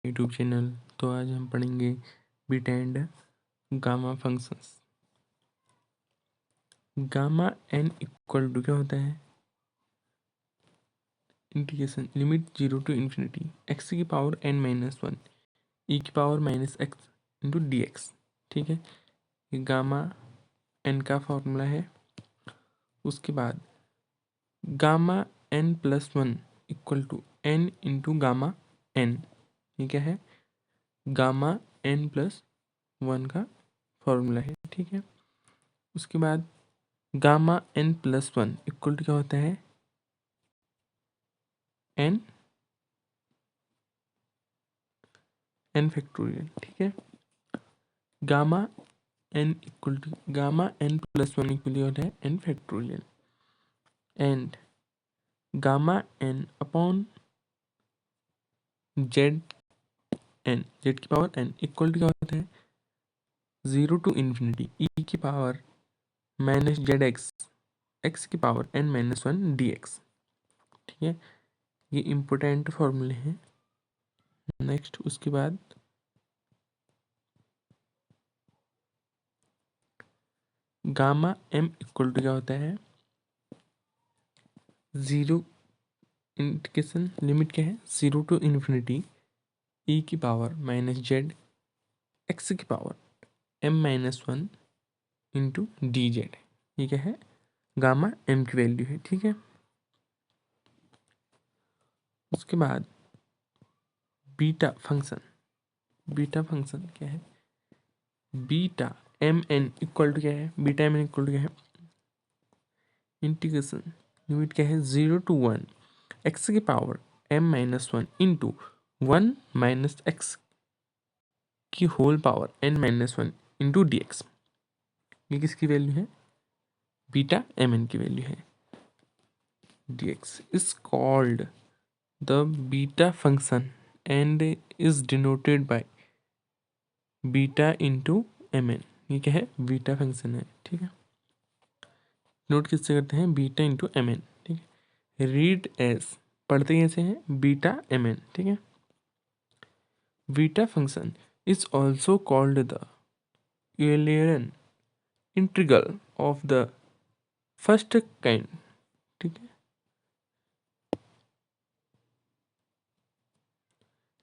YouTube channel. तो आज हम पढ़ेंगे beta and gamma functions. Gamma N equal to क्या होता है, integration limit 0 to infinity x की पावर n - 1 e की power -x into D x. ठीक है, ये गामा एन का फॉर्मूला है। उसके बाद gamma n+1 equal to n into gamma n, ये क्या है, गामा n+1 का फॉर्मूला है। ठीक है, उसके बाद गामा n+1 इक्वल टू क्या होता है, n फैक्टोरियल। ठीक है, gamma n equal to gamma n+1 equal to होता है n factorial and gamma n upon Z N, Z की पावर n इक्वल टू क्या होता है 0 to इन्फिनिटी e की पावर -zx x की पावर n-1 dx। ठीक है, ये इम्पोर्टेंट फॉर्मूले हैं। नेक्स्ट उसके बाद गामा m इक्वल टू क्या होता है 0, इंटीग्रेशन लिमिट क्या है 0 to इन्फिनिटी e की पावर -z x की power m-1 into d Z. ये क्या है, गामा m की वैल्यू है। ठीक है, उसके बाद बीटा फंक्शन, बीटा फंक्शन क्या है, beta M N equal to क्या है, beta M N equal to क्या है, इंटीग्रेशन लिमिट क्या है 0 to 1 एक्स की पावर m-1 इंटू 1 - x की whole power n-1 into D x. ये किसकी वैल्यू है, बीटा एम एन की वैल्यू है। dx is called the beta function and is denoted by beta into M n. ये क्या है, बीटा फंक्शन है। ठीक है, नोट किससे करते हैं, बीटा इंटू एम एन। ठीक है, रीड एज पढ़ते कैसे हैं, बीटा एम एन। ठीक है, beta function is also called the Eulerian integral of the first kind. ठीक है,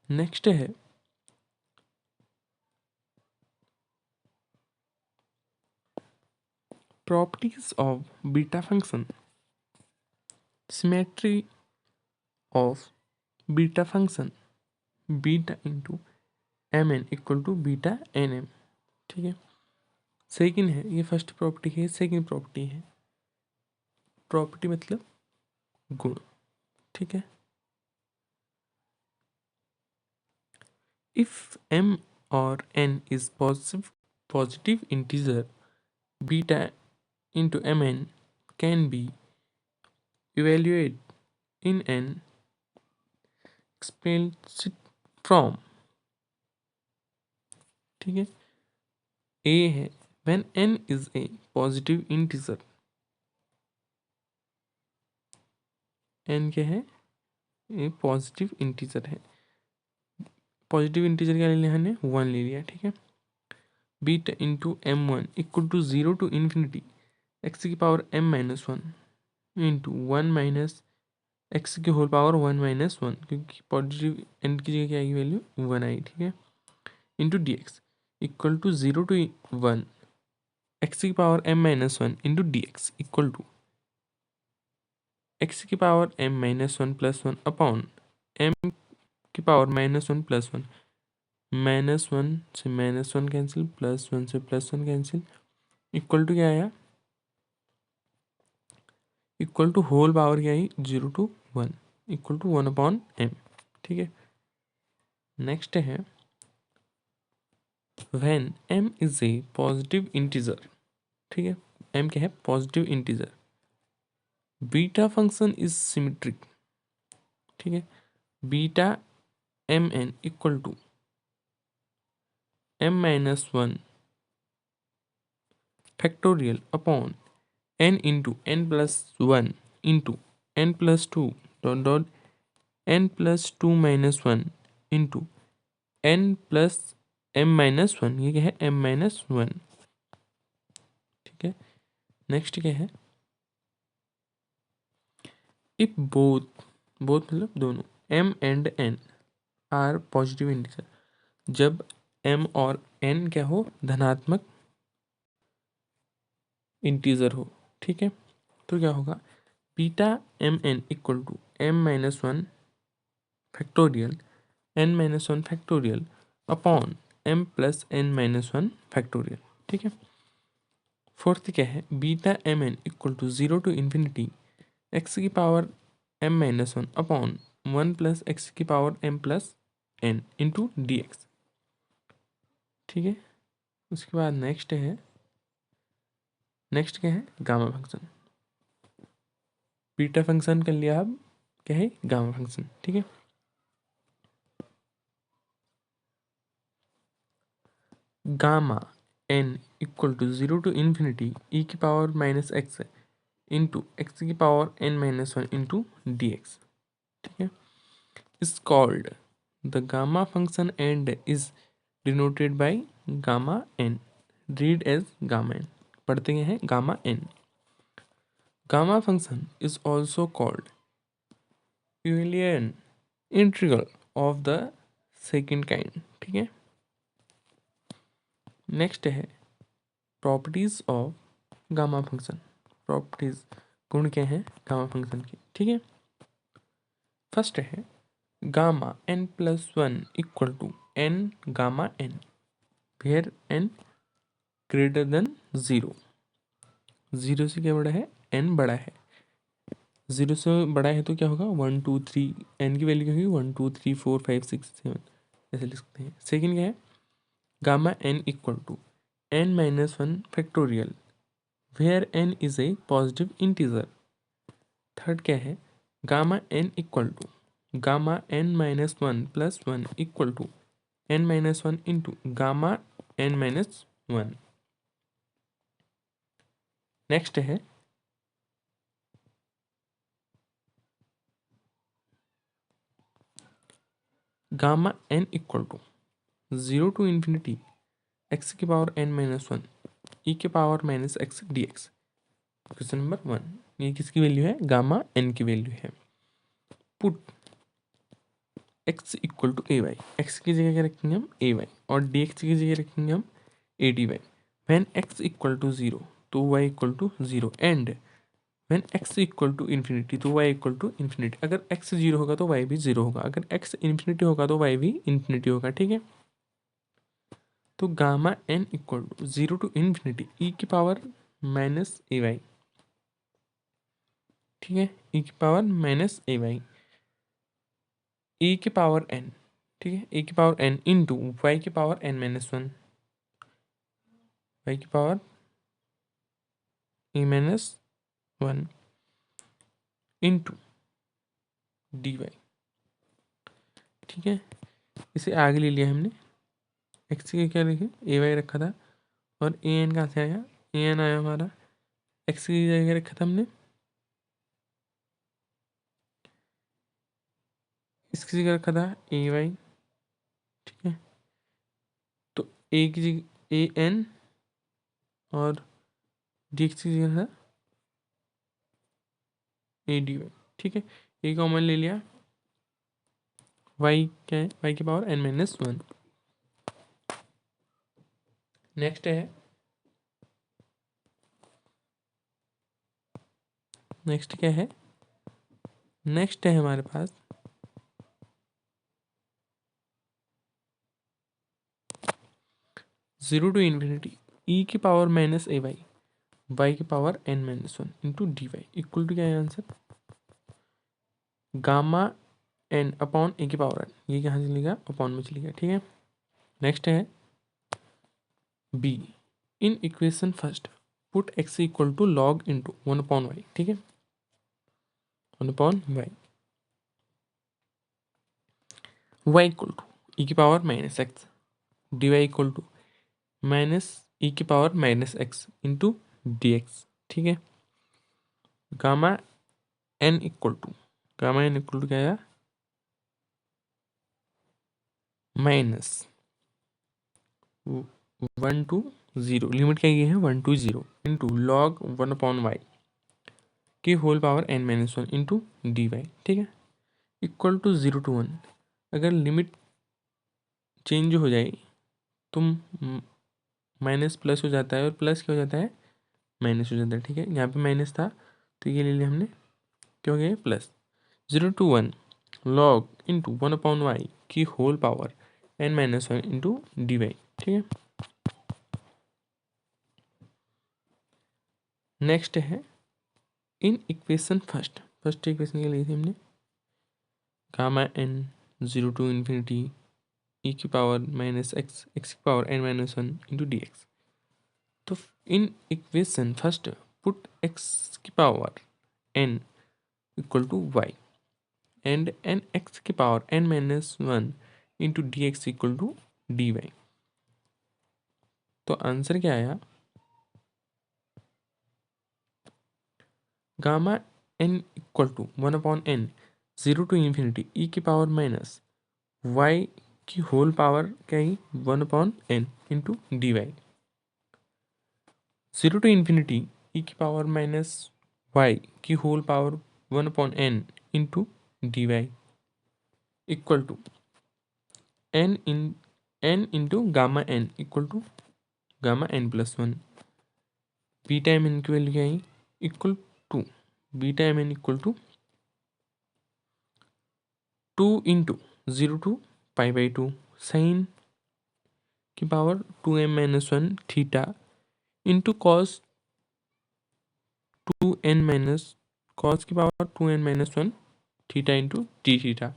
नेक्स्ट है properties of beta function. Symmetry of beta function beta into M N equal to beta N M. ठीक है, second है, ये first property है, second property है, property मतलब गुण। ठीक है, इफ m और n is positive integer beta into mn can be evaluated in an explicit form। ठीक है, a है when n is a positive integer, n क्या है, a पॉजिटिव इंटीजर है, पॉजिटिव इंटीजर क्या ले लिया हमने, 1 ले लिया। ठीक है, beta into m1 equal to 0 to infinity x की पावर m-1 इंटू 1 - एक्स की होल पावर 1 - 1, क्योंकि पॉजिटिव एंड की जगह क्या आएगी वैल्यू 1 आई। ठीक है, into D x equal to 0 to 1 x की power m-1 into D x equal to X की पावर m-1 + 1 अपॉन m की पावर -1 + 1, -1 से -1 कैंसिल, +1 से +1 कैंसिल, इक्वल टू क्या आया, इक्वल टू होल पावर क्या आई 0 to 1 equal to 1 upon m। ठीक है, नेक्स्ट है when m is a positive integer. ठीक है, m क्या है, positive integer, beta function is symmetric. ठीक है, beta M N equal to m-1 factorial upon n into n+1 into n+2 dot dot n+2 - 1 into n plus m minus one, ये क्या है m minus one. ठीक है, next क्या है, if both both मतलब दोनों m and n are positive integer, जब m और n क्या हो, धनात्मक इंटीजर हो। ठीक है, तो क्या होगा, beta M N equal to m minus one factorial n minus one factorial upon m plus n minus one factorial. ठीक है, फोर्थ क्या है, beta M N equal to zero to infinity x की power m minus one upon one plus x की power m plus n into D x. ठीक है, उसके बाद नेक्स्ट क्या है, गामा फंक्शन। बीटा फंक्शन कर लिया, अब क्या है, गामा फंक्शन। ठीक है, gamma n equal to zero to infinity ई की power minus X into x की power n minus one into D x. ठीक है, is called the gamma function and is denoted by gamma n, read as gamma n, पढ़ते हैं gamma n। Gamma function is also called Eulerian integral of the second kind. ठीक है, next है properties of gamma function. Properties, गुण क्या है gamma function की। ठीक है, फर्स्ट है gamma n plus one equal to n gamma n where n greater than zero. Zero से क्या बड़ा है, n बड़ा है। जीरो से बड़ा है तो क्या होगा, वन टू थ्री, n की वैल्यू क्या होगी, one two three four five six seven, ऐसे लिख सकते हैं। सेकेंड क्या है, gamma n equal to n minus one factorial where n is a positive integer. Third क्या है, gamma n equal to gamma n minus one plus one equal to n minus one into gamma n minus one. Next है gamma n equal to zero to infinity x की power n minus one E के power minus X D X. Question number one, ये किसकी value है, gamma n की value है। Put x equal to A Y, X की जगह क्या रखेंगे हम, ए वाई, और डी एक्स की जगह रखेंगे हम A D Y. When X equal to zero तो Y equal to zero, and when X equal to infinity तो वाई इक्वल टू इन्फिनिटी। अगर एक्स जीरो होगा तो वाई भी जीरो होगा, अगर एक्स इन्फिनिटी होगा तो वाई भी इन्फिनिटी होगा। ठीक है, तो gamma N equal to zero to infinity ई की पावर माइनस ए वाई। ठीक है, ई की पावर माइनस ए वाई, ई की पावर एन। ठीक है, ए की पावर एन इंटू वाई की power N minus one, Y की power A minus one into D Y. ठीक है, इसे आगे ले लिया हमने, एक्स के क्या लिखे, ए वाई रखा था, और ए एन कहाँ से आया, ए एन आया हमारा, एक्स की जगह रखा था हमने, इसकी जगह रखा था ए वाई। ठीक है, तो ए की जगह ए एन और डी एक्स की जगह था ए डी वाई। ठीक है, ए कॉमन ले लिया, वाई क्या है, वाई की power N minus one. Next है, नेक्स्ट क्या है, नेक्स्ट है हमारे पास जीरो टू इन्फिनिटी ई की पावर माइनस ए वाई, वाई की power N minus one into D Y equal to क्या है answer, gamma n upon a की पावर एन, ये कहाँ से लिखा, अपॉन में चलेगा। ठीक है, नेक्स्ट है B, in equation first put X equal to log into one upon Y. ठीक है, one upon Y, Y equal to E की power minus X, D Y equal to minus E की power minus X into D x. ठीक है, gamma N equal to, gamma N equal to क्या आया, minus 1 to 0, limit क्या ये है 1 to 0 into log 1/y की whole power n-1 into dy, ठीक है, इक्वल टू 0 to 1। अगर लिमिट चेंज हो जाए तो माइनस प्लस हो जाता है और प्लस क्या हो जाता है, माइनस हो जाता है, ठीक है। यहाँ पे माइनस था तो ये ले लिया हमने, क्या हो गया plus 0 to 1 log into 1/y की whole power n-1 into dy, ठीक है। नेक्स्ट है इन इक्वेशन फर्स्ट इक्वेशन के लिए थी हमने gamma n 0 to infinity e की पावर माइनस एक्स की power n-1 into D x. तो in equation first put x की power n equal to y and n x की power n-1 into D x equal to D Y. तो answer क्या आया, gamma n equal to 1/n 0 to infinity e की power minus y की whole power क्या ही 1/n into D Y. 0 to infinity e की power minus y की whole power 1/n into D Y equal to n into gamma n equal to gamma n+1। Beta M N की value क्या आई equal to beta M N equal to 2 into 0 to π/2 sine की power 2m-1 theta into cos 2n- cos की power 2n-1 theta into T theta.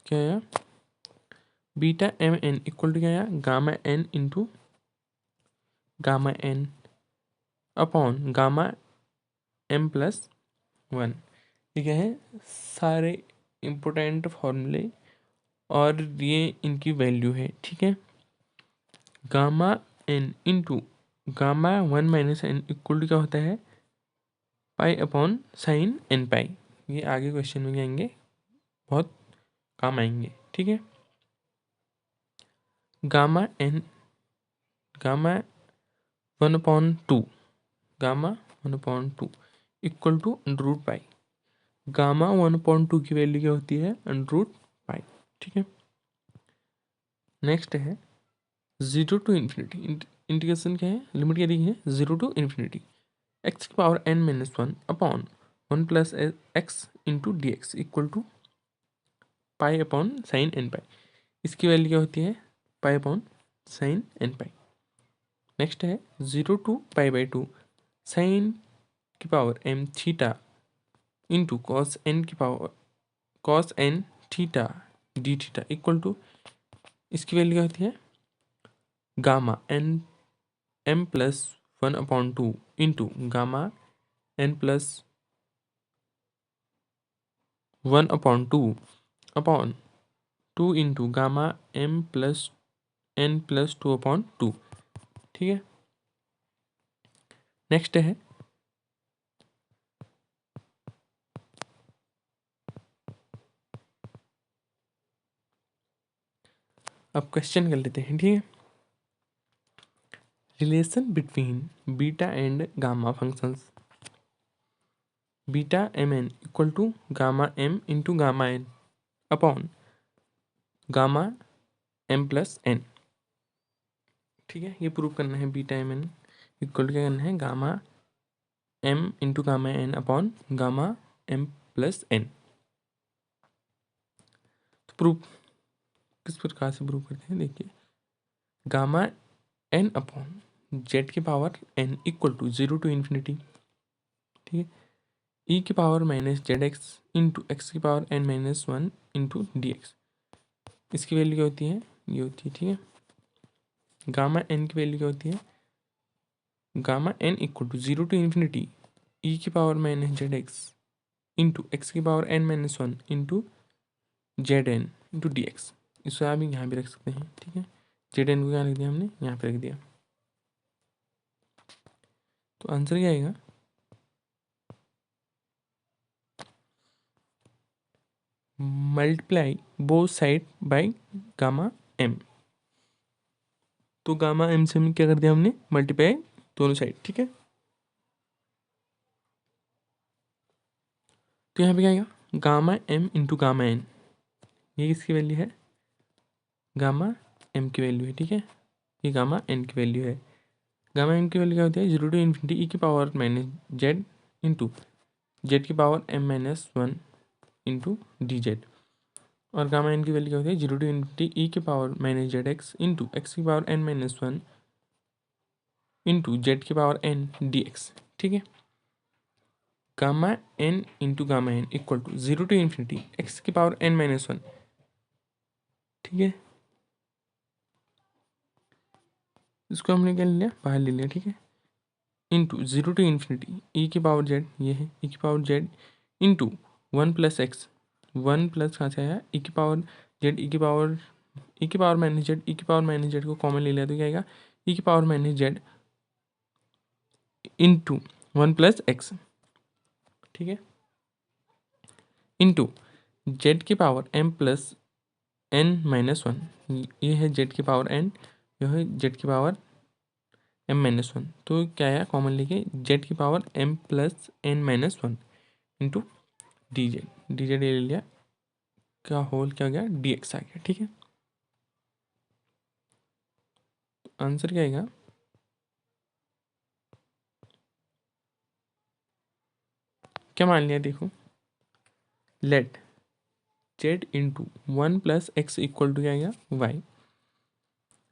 क्या आया, beta M N equal to क्या आया gamma n into gamma n upon gamma m+1। ठीक है, सारे important फॉर्मूले और ये इनकी वैल्यू है, ठीक है। Gamma n into gamma 1-n equal to क्या होता है π/sin n π। ये आगे क्वेश्चन में आएंगे, बहुत काम आएंगे, ठीक है। Gamma 1/2 gamma 1/2 equal to √π। Gamma 1/2 की वैल्यू क्या होती है √π, ठीक है। नेक्स्ट है 0 to इन्फिनिटी, इंटीग्रेशन क्या है, लिमिट क्या दी है 0 to इन्फिनिटी x की power n-1 upon 1 + x into D x equal to π/sin n π। इसकी वैल्यू क्या होती है π/sin n π। नेक्स्ट है 0 to π/2 साइन की power m theta into cos n की power cos n theta d theta equal to, इसकी value क्या होती है gamma n m+1/2 into gamma n+1/2 upon 2 into gamma m+n+2/2, ठीक है। नेक्स्ट है अब क्वेश्चन कर लेते हैं, ठीक है। Relation between beta and gamma functions, beta M N equal to gamma m into gamma n upon gamma m+n, ठीक है। ये प्रूव करना है beta M N equal to क्या करना है gamma m into gamma n upon gamma m+n। तो prove किस प्रकार से प्रूव करते हैं, देखिए गामा n अपॉन जेड की power n equal to 0 to infinity, ठीक है, e की पावर -zx इंटू एक्स की power n-1 into D x. इसकी वैल्यू क्या होती है, ये होती है, ठीक है। गामा n की वैल्यू क्या होती है gamma n equal to 0 to infinity e की पावर -zx इंटू एक्स की power n-1 into z n into D x. इसको आप यहाँ भी रख सकते हैं, ठीक है। जेड एन को क्या लिख दिया हमने, यहाँ पे रख दिया। तो आंसर क्या आएगा multiply both side by gamma m. तो गामा एम से क्या कर दिया हमने, मल्टीप्लाई दोनों साइड, ठीक है। तो यहाँ पे क्या आएगा, gamma m into gamma n, ये किसकी वैल्यू है, गामा एम की वैल्यू है, ठीक है। ये गामा एन की वैल्यू है। गामा एम की वैल्यू क्या होती है, 0 टू इन्फिनिटी ई की power minus z into z की power m minus 1 into d z. और गामा एन की वैल्यू क्या होती है, 0 टू इन्फिनिटी ई की power minus z x into x की power N minus 1 into z की पावर एन डी एक्स, ठीक है। Gamma n into gamma N equal to 0 to infinity x की पावर एन माइनस 1, ठीक है। इसको हमने क्या ले लिया, बाहर ले लिया, ठीक है। इंटू 0 टू इन्फिनिटी ई की पावर जेड, ये है ई की power Z into 1 plus x, 1 plus कहाँ से आया, ई की पावर जेड, ई की पावर माइनस जेड, ई की पावर माइनस जेड को कॉमन ले लिया तो क्या आएगा, ई की power minus z into 1 plus x, ठीक है, इंटू जेड की power m plus n minus 1, ये है जेड की पावर एन, यह है जेड की पावर एम माइनस 1। तो क्या आया, कॉमन लेके जेड की power m plus n minus 1 into d z ले लिया, क्या होल क्या हो गया, डी एक्स आ गया, ठीक है। आंसर क्या आएगा, क्या मान लिया, देखो, let z into 1 plus x equal to क्या आएगा, y.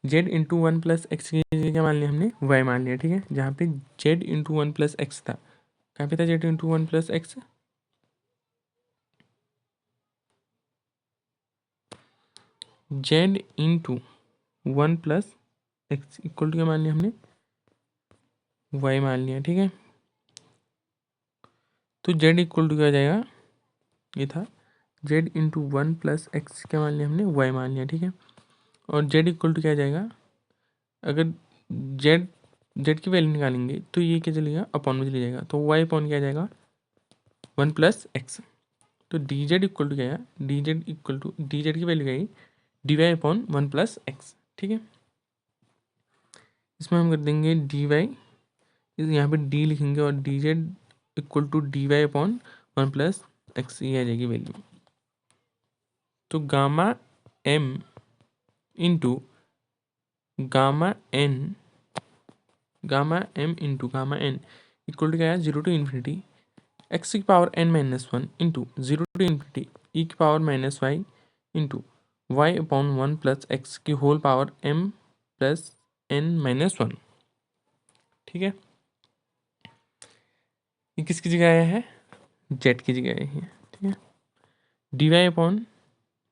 Z into 1 plus x की जगह क्या मान लिया हमने, वाई मान लिया, ठीक है। जहाँ पे जेड इंटू 1 प्लस एक्स था, कहाँ पे था z into 1 plus x, z into 1 plus x equal to क्या मान लिया हमने, वाई मान लिया, ठीक है। तो जेड इक्वल टू क्या हो जाएगा, ये था जेड इंटू 1 प्लस एक्स, क्या मान लिया हमने, वाई मान लिया, ठीक है। और जेड इक्वल टू क्या आ जाएगा, अगर जेड जेड की वैल्यू निकालेंगे तो ये क्या चलेगा, अपॉन में चले जाएगा, तो वाई अपॉन क्या आ जाएगा, 1 प्लस एक्स। तो डी जेड इक्वल टू क्या है, d z equal to d z की वैल्यू क्या है, d y upon 1 plus x, ठीक है। इसमें हम कर देंगे डी वाई, यहाँ पे डी लिखेंगे और d z equal to D y upon 1 plus x, ये आ जाएगी वैल्यू। तो gamma m into gamma n, gamma m into gamma N equal to क्या है, 0 टू इन्फिनिटी एक्स की power N minus 1 into 0 to infinity ई की power minus y into y upon 1 plus x की whole power m plus n minus 1, ठीक है। ये किसकी जगह आया है, जेड की जगह आई है, ठीक है। D y upon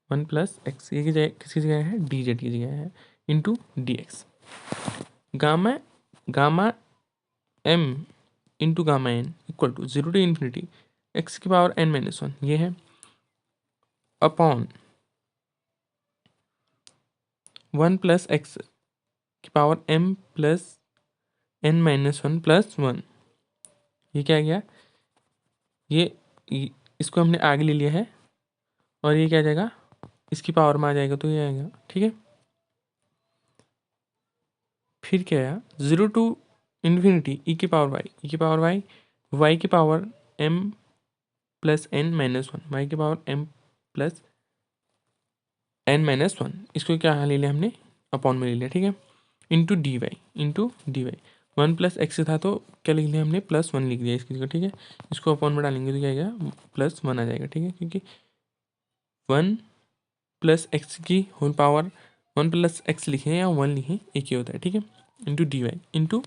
1 plus x, ये की जगह किसकी जगह है, डी जेड की जगह है, into D x. Gamma gamma m into gamma N equal to 0 to infinity x की पावर एन माइनस 1, ये है, अपॉन 1 प्लस एक्स की power m plus n minus 1 plus 1, ये क्या आ गया, ये इसको हमने आगे ले लिया है और ये क्या आ जाएगा, इसकी पावर में आ जाएगा तो ये आएगा, ठीक है। फिर क्या आया, 0 टू इन्फिनिटी ई की पावर वाई, ई की पावर वाई, वाई की power m plus n minus 1, y की power m plus n minus 1, इसको क्या ले लिया हमने, अपॉन में ले लिया, ठीक है, into D y 1 plus x था तो क्या लिख लिया हमने, प्लस 1 लिख दिया इसकी जगह, ठीक है। इसको अपॉन में डालेंगे तो क्या आएगा, प्लस 1 आ जाएगा, ठीक है, क्योंकि 1 प्लस एक्स की होल पावर 1 प्लस एक्स लिखें या 1 लिखें एक ही होता है, ठीक है, into D y into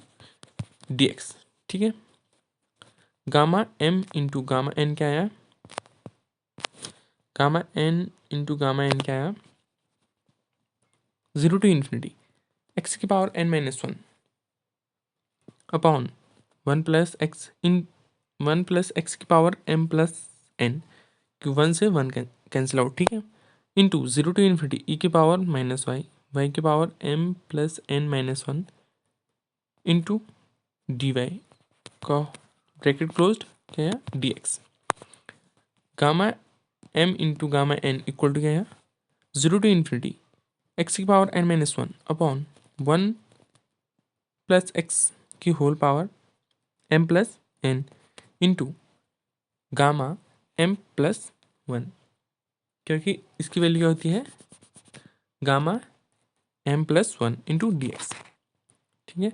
D x, ठीक है। Gamma m into gamma n क्या आया, gamma n into gamma n क्या आया, 0 टू इन्फिनिटी एक्स की power N minus 1 upon 1 plus x in 1 plus x की पावर एम प्लस एन, कि 1 से 1 कैंसिल आउट, ठीक है, इंटू 0 टू इन्फिनिटी ई की पावर माइनस वाई, वाई की power m plus n minus 1 into D y का bracket closed क्या है, d x. Gamma m into gamma N equal to क्या है 0 टू इन्फिनिटी एक्स की power n minus 1 upon 1 plus x की whole power m plus n into gamma m plus 1, क्योंकि इसकी value क्या होती है gamma m plus 1 into D x. ठीक है,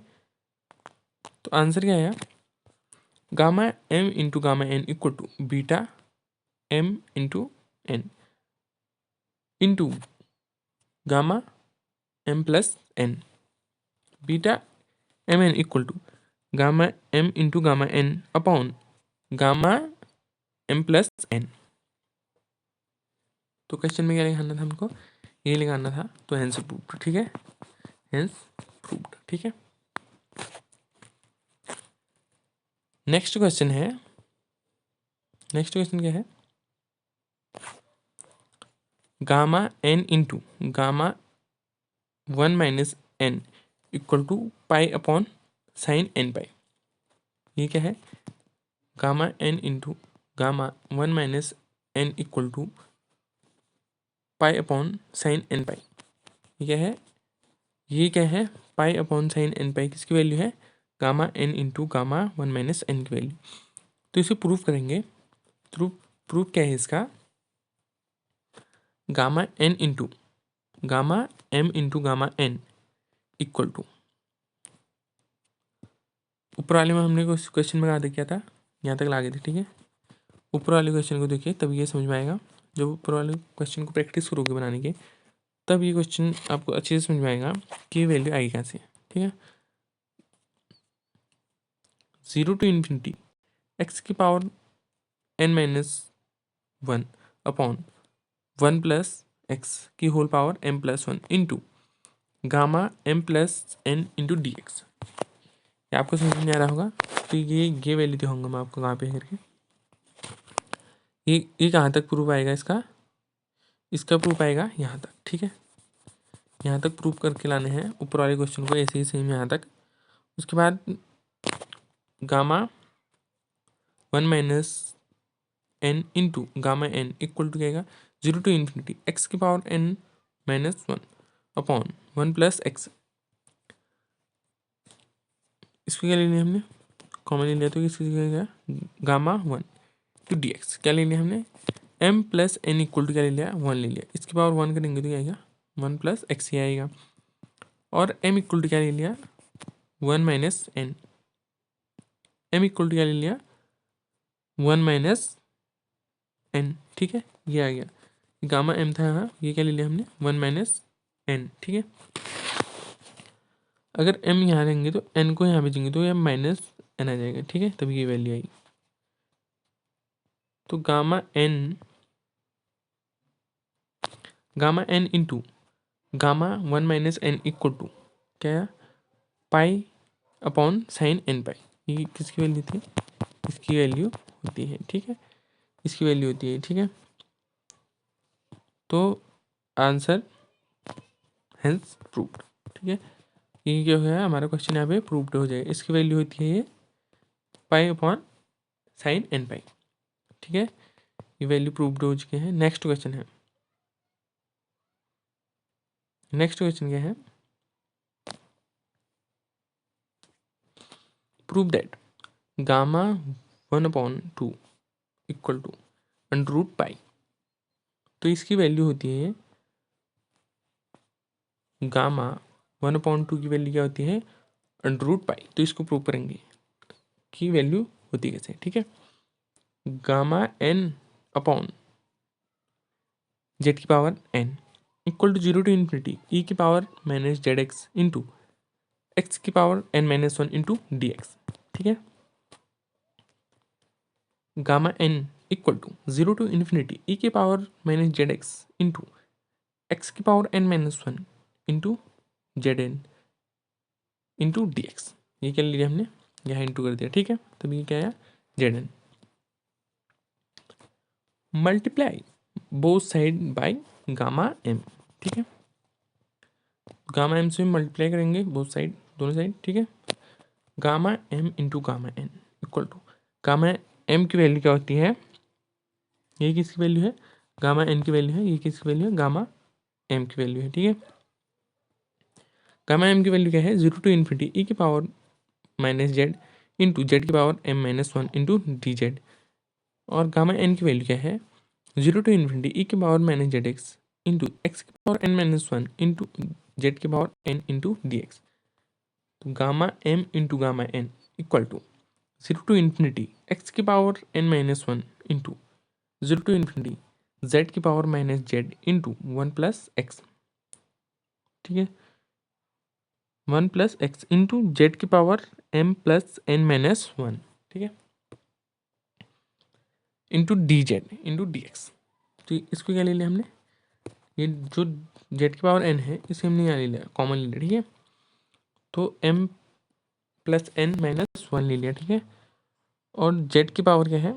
तो आंसर क्या है gamma m into gamma n equal to beta m into n into gamma m plus n. Beta M N equal to gamma m into gamma n upon gamma m plus n. तो question में क्या लिखाना था हमको, ये लिखाना था, तो हेंस प्रूव्ड। ठीक है, हेंस प्रूव्ड। ठीक है, नेक्स्ट क्वेश्चन है, नेक्स्ट क्वेश्चन क्या है gamma n into gamma 1 minus n equal to pi upon sine n pi. ये क्या है gamma n into gamma 1 minus n equal to pi upon sine n pi. ये क्या है, ये क्या है pi upon sine n pi किसकी वैल्यू है gamma n into gamma 1 minus n की वैल्यू। तो इसे प्रूव करेंगे। प्रूफ क्या है इसका gamma n into gamma m into gamma n equal to, ऊपर वाले में हमने क्वेश्चन में कहा किया था, यहाँ तक लागे थे। ठीक है, ऊपर वाले क्वेश्चन को देखिए तब ये समझ में आएगा। जब ऊपर वाले क्वेश्चन को प्रैक्टिस करोगे बनाने के तब ये क्वेश्चन आपको अच्छे से समझ में आएगा कि वैल्यू आएगी कहाँ से। ठीक है, 0 टू इन्फिनिटी एक्स की power n minus 1 upon 1 plus x की whole power m plus 1 into gamma m plus n into D x. ये आपको समझ में आ रहा होगा। तो ये वैल्यू दिखाऊंगा मैं आपको कहाँ पे करके। ये कहाँ तक प्रूफ आएगा इसका, इसका प्रूफ आएगा यहाँ तक। ठीक है, यहाँ तक प्रूफ करके लाने हैं ऊपर वाले क्वेश्चन को ऐसे ही सेम यहाँ तक। उसके बाद gamma 1 minus n into gamma N equal to क्या आएगा 0 टू इन्फिनिटी एक्स की power n minus 1 upon 1 plus x. इसको क्या ले लिया हमने कॉमन ले लिया, तो इसकी क्या गामा 1 टू डी एक्स। क्या ले लिया हमने m plus n equal to क्या ले लिया 1 ले लिया। इसकी पावर 1 करेंगे तो क्या आएगा 1 प्लस एक्स ही आएगा। और m इक्वल टू क्या ले लिया 1 minus n, m equal to क्या ले लिया 1 माइनस एन। ठीक है, ये आ गया गामा m था यहाँ, ये क्या ले लिया हमने 1 माइनस एन। ठीक है, अगर m यहाँ रहेंगे तो n को यहाँ भेजेंगे तो m माइनस एन आ जाएगा। ठीक है, तभी ये वैल्यू आएगी। तो gamma n into gamma 1 minus n equal to क्या है pi upon sine n pi. ये किसकी वैल्यू थी, इसकी वैल्यू होती है। ठीक है, इसकी वैल्यू होती है। ठीक है, तो आंसर हेंस प्रूव्ड। ठीक है, ये क्या है हमारा क्वेश्चन यहाँ पे प्रूव्ड हो जाएगा। इसकी वैल्यू होती है ये pi upon sine n pi. ठीक है, ये वैल्यू प्रूव्ड हो चुके हैं। नेक्स्ट क्वेश्चन है, नेक्स्ट क्वेश्चन क्या है prove that gamma 1 upon 2 equal to under root pi. तो इसकी वैल्यू होती है गामा 1 अपॉन 2 की वैल्यू क्या होती है अंडर रूट पाई। तो इसको प्रूव करेंगे कि वैल्यू होती है कैसे। ठीक है, गामा n अपॉन जेड की power n equal to 0 to infinity ई की power minus z x into x की power n minus 1 into D x. ठीक है, gamma n equal to 0 to infinity ई की power minus z x into x की power n minus 1 into z n into D x. ये क्या लिया हमने यहाँ इंटू कर दिया। ठीक है, तब ये क्या आया z n multiply both side by gamma m। ठीक है, गामा m से मल्टीप्लाई करेंगे बोथ साइड, दोनों साइड। ठीक है, gamma m into gamma n equal to gamma m की वैल्यू क्या होती है, ये किसकी वैल्यू है गामा एन की वैल्यू है, ये किसकी वैल्यू है, गामा एम की वैल्यू है। ठीक है, गामा एम की वैल्यू क्या है, 0 टू इन्फिनिटी ई की power minus z into z की power m minus one into d z. और गामा एन की वैल्यू क्या है, 0 टू इन्फिनिटी ई की power minus z x into x की power N minus one into z की power N into D x. तो gamma m into gamma N equal to 0 to infinity x की power N minus one into 0 to infinity Z की power minus z into one plus x. ठीक है, 1 plus x into z की power m plus n minus one. ठीक है, into d z into D x. तो इसको क्या ले लिया हमने, ये जो जेड की पावर एन है इसे हमने यहाँ ले लिया, कॉमन ले लिया। ठीक है, तो m plus n minus one ले लिया। ठीक है, और जेड की पावर क्या है,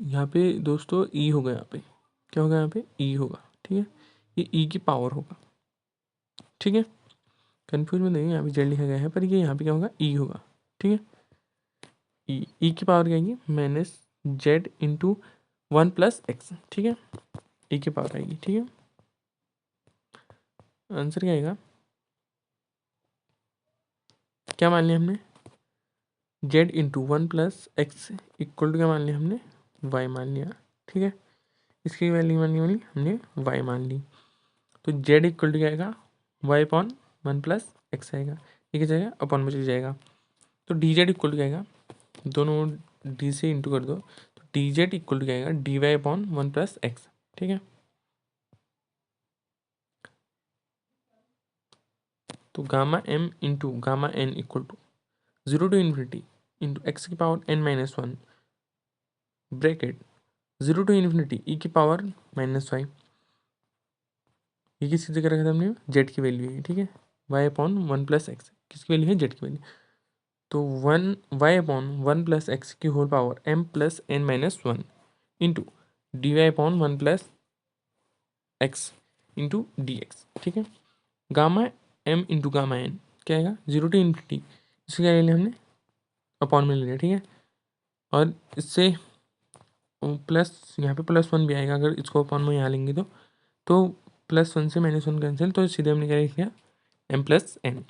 यहाँ पे दोस्तों ई होगा, यहाँ पे क्या होगा, यहाँ पे ई होगा। ठीक है, ये ई की पावर होगा। ठीक है, कंफ्यूज में नहीं, यहाँ पे जेड लिखा गया है पर ये यहाँ पे क्या होगा, ई होगा। ठीक है, ई की पावर क्या आएगी, minus z into one plus x. ठीक है, ई की पावर आएगी। ठीक है, आंसर क्या आएगा, क्या मान लिया हमने, z into one plus x equal to क्या मान लिया हमने, वाई मान लिया। ठीक है, इसकी वैल्यू मान ली हमने वाई मान ली। तो जेड इक्वल टू क्या आएगा, y upon one plus x आएगा। ये क्या जाएगा, अपॉन में चल जाएगा। तो डी जेड इक्वल टू क्या आएगा, दोनों डी से इंटू कर दो, तो डी जेड इक्वल टू क्या आएगा, d y upon one plus x. ठीक है, तो gamma m into gamma N equal to 0 to infinity into x की power N minus one bracket 0 to infinity ई की पावर माइनस वाई। ये किसकी जगह रखा था हमने, जेड की वैल्यू है। ठीक है, y upon one plus x, किसकी वैल्यू है, जेड की वैल्यू। तो one y upon one plus x की whole power m plus n minus one into D y upon one plus x into D x. ठीक है, gamma m into gamma n क्या आएगा, 0 to infinity, इसको क्या ले लिया हमने, अपॉन में ले लिया। ठीक है, और इससे प्लस यहाँ पे प्लस वन भी आएगा, अगर इसको अपॉन में यहाँ लेंगे तो प्लस वन से माइनस वन कैंसिल, तो सीधे हमने क्या लिख लिया, m plus n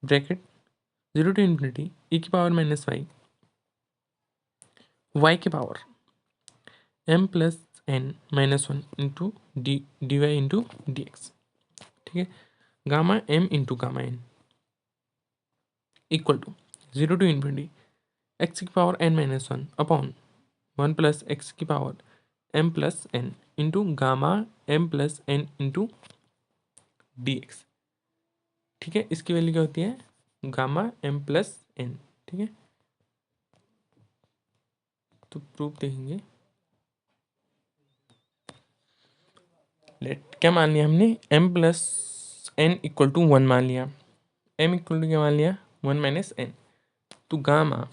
bracket 0 to infinity ई की पावर माइनस वाई, वाई की power m plus n minus one into D y into D x. ठीक है, gamma m into gamma N equal to 0 to infinity x की power N minus one upon one plus x की power m plus n into gamma m plus n into D x. ठीक है, इसकी value क्या होती है, gamma m plus N. ठीक है, तो प्रूफ देखेंगे, लेट क्या मान लिया हमने, m plus n equal to one मान लिया, एम इक्वल टू क्या मान लिया, वन माइनस एन। तो gamma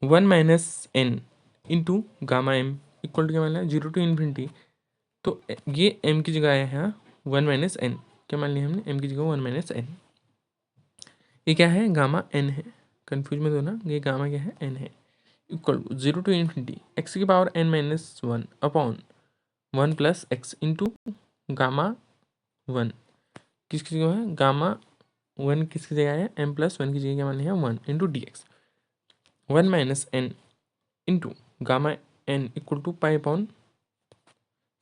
one minus n into gamma m equal to क्या मान लिया, 0 टू इन्फिनिटी। तो ये एम की जगह आया है वन माइनस एन, क्या मान लिया हमने, एम की जगह वन माइनस एन। ये क्या है, गामा एन है, कंफ्यूज में दो ना, ये गामा क्या है, एन है। Equal to 0 to infinity x की power N minus one upon one plus x into gamma one, किसकी जगह है, गामा वन किसकी जगह है, एम प्लस वन की जगह क्या मान लिया, one into D x, one minus n into gamma N equal to pi upon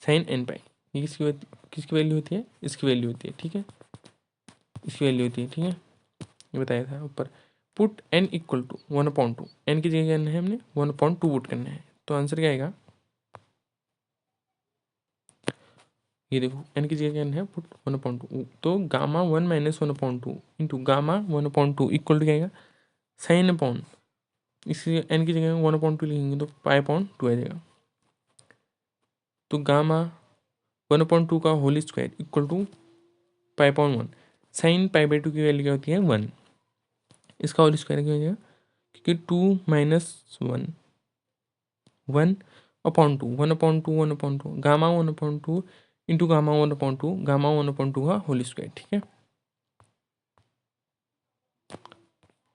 sine n pi. ये किसकी वैल्यू होती है, इसकी वैल्यू होती है। ठीक है, इसकी वैल्यू होती है। ठीक है, ये बताया था ऊपर। Put n equal to one upon two, n की जगह क्या करना है हमने, वन अपॉइंट टू पुट करना है। तो आंसर क्या आएगा, ये देखो एन की जगह क्या करना है, पुट वन अपॉइंट टू, तो gamma one minus one upon two into gamma one upon two equal to क्या आएगा, साइन अपॉन, इसलिए एन की जगह वन अपॉइंट टू लिखेंगे तो पाई अपॉन टू आ जाएगा। तो गामा वन अपॉइंट टू का whole square equal to pi upon one, sine pi by two की वैल्यू क्या होती है, वन, इसका होल स्क्वायर क्या हो जाएगा, क्योंकि two minus one, one upon two, one upon two, one upon two, gamma one upon two into gamma one upon two, gamma one upon two का होल स्क्वायर। ठीक है,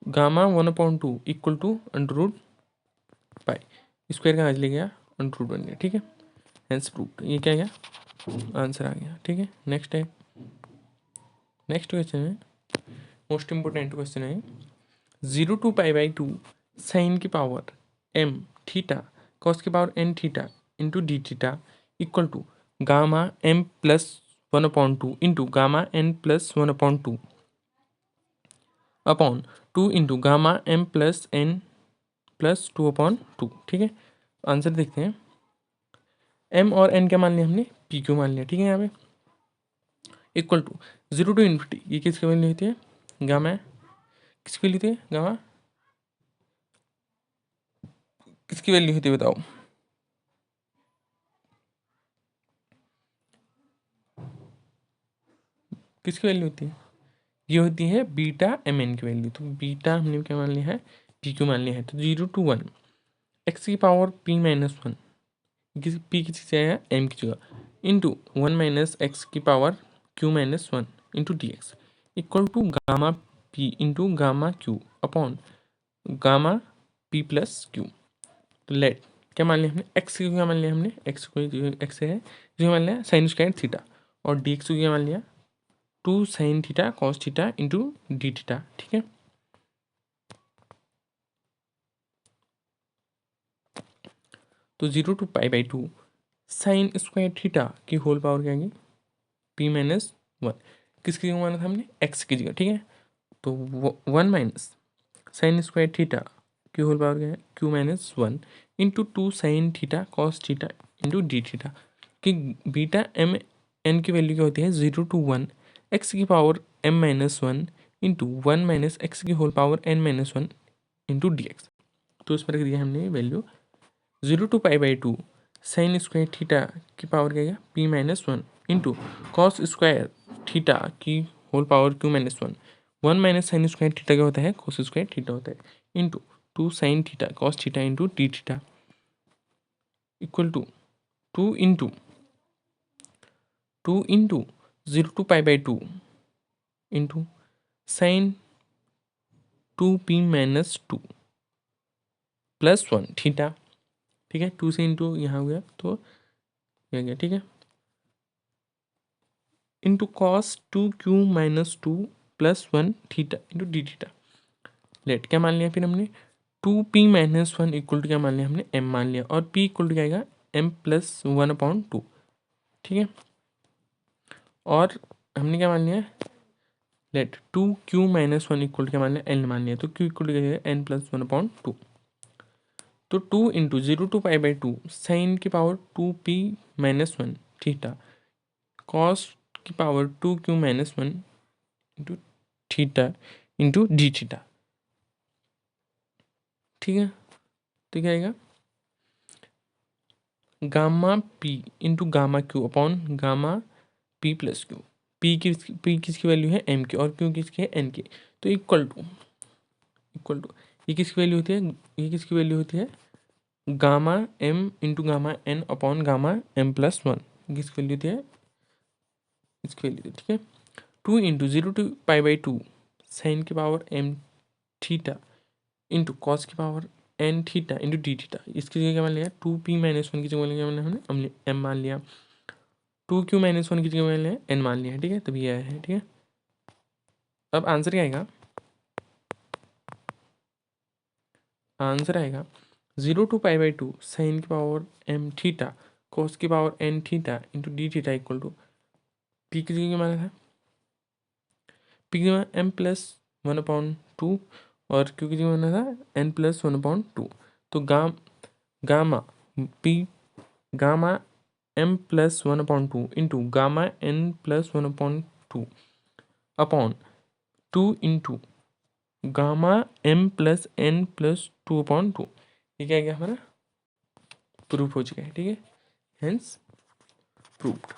गामा 1/2 इक्वल टू √पाई, square का आज ले गया √1 बन गया, ठीक है। हेंस प्रूव्ड, ये क्या गया आंसर आ गया, ठीक है। नेक्स्ट है, नेक्स्ट क्वेश्चन है मोस्ट इंपोर्टेंट क्वेश्चन है 0 to π/2 साइन की पावर m थीटा कॉस की power n theta into d theta equal to gamma m plus 1/2 into gamma n plus 1/2 upon 2 into gamma m plus n plus 2/2, ठीक है। Answer देखते हैं। m और n क्या मान लिया हमने, पी क्यू मान लिया, ठीक है। यहाँ पे इक्वल टू 0 to ∞, ये किसकी वैल्यू होती है, गामा, किसकी वैल्यू होती है गामा, किसकी वैल्यू होती है बताओ, किसकी वैल्यू होती है, ये होती है बीटा एम एन की वैल्यू। तो बीटा हमने क्या मान लिया है, पी क्यू मान लिया है। तो 0 to 1 एक्स की पावर p-1, पी किसी से आया एम की जगह, इंटू 1 - एक्स की power q-1 into D x equal to gamma p into gamma q upon gamma p plus q. तो लेट क्या मान लिया हमने, एक्स की क्या मान लिया हमने, एक्स को एक्स है जो मान लिया साइन स्क्वायर थीटा, और डी एक्स को क्या मान लिया 2 sine theta cos theta into d theta, ठीक है। तो 0 to π/2 साइन स्क्वायर थीटा की होल पावर क्या आएगी p-1, किसकी जगह माना था हमने, एक्स की जगह, ठीक है। तो 1 - साइन स्क्वायर थीटा की होल पावर क्या है q-1 into 2 sine theta cos theta into d theta, कि बीटा एम एन की वैल्यू क्या होती है 0 to 1 एक्स की पावर m-1 इंटू 1 - एक्स की whole power n-1 into D x. तो इस पर दिया हमने value 0 to π/2 sine square theta की पावर क्या है p-1 into cos square theta की whole power q-1, 1 - sine square theta क्या होता है कॉस स्क्वायर थीटा होता है, into 2 sine theta cos theta into d theta equal to 2 into 0 to π/2 into sine 2p-2 plus 1 theta, ठीक है। 2 से into यहाँ हो गया तो ये गया, ठीक है, into cos 2q-2 plus 1 theta into d theta. Let क्या मान लिया फिर हमने 2p-1 इक्वल टू क्या मान लिया हमने m मान लिया, और p इक्वल टू क्या आएगा m प्लस 1/2, ठीक है। और हमने क्या मान लिया, लेट 2q-1 इक्वल टू क्या मान लिया n मान लिया, तो q इक्वल टू क्या आएगा n प्लस 1/2। तो 2 इंटू 0 to π/2 साइन की पावर 2p-1 थीटा कॉस की power 2q-1 into theta into d theta, ठीक है। तो क्या आएगा gamma p into gamma q upon gamma p plus Q, P किसकी वैल्यू है एम की और क्यू किसकी है एन की। तो इक्वल टू ये किसकी वैल्यू होती है, ये किसकी वैल्यू होती है gamma m into gamma n upon gamma m plus 1, किसकी वैल्यू होती है इसकी वैल्यू, ठीक है। 2 इंटू 0 to π/2 साइन की power m theta into cos की power n theta into d theta, इसकी जगह क्या मान लिया 2p-1 की जगह क्या हमने m मान लिया, 2q-1 की जगह मान लिया n मान लिया, ठीक है। तब ये आया है, ठीक है। अब आंसर क्या आएगा, आंसर आएगा 0 to π/2 साइन की पावर m थीटा कॉस की power n theta into d theta equal to p की जगह माना था पी की जगह m प्लस 1/2 और क्यू की जगह माना था n प्लस 1/2। तो gamma P gamma m plus 1/2 into gamma n plus 1/2 upon 2 into gamma m plus n plus 2/2, ये क्या गया हमारा प्रूफ हो चुका है, ठीक है। Hence proved.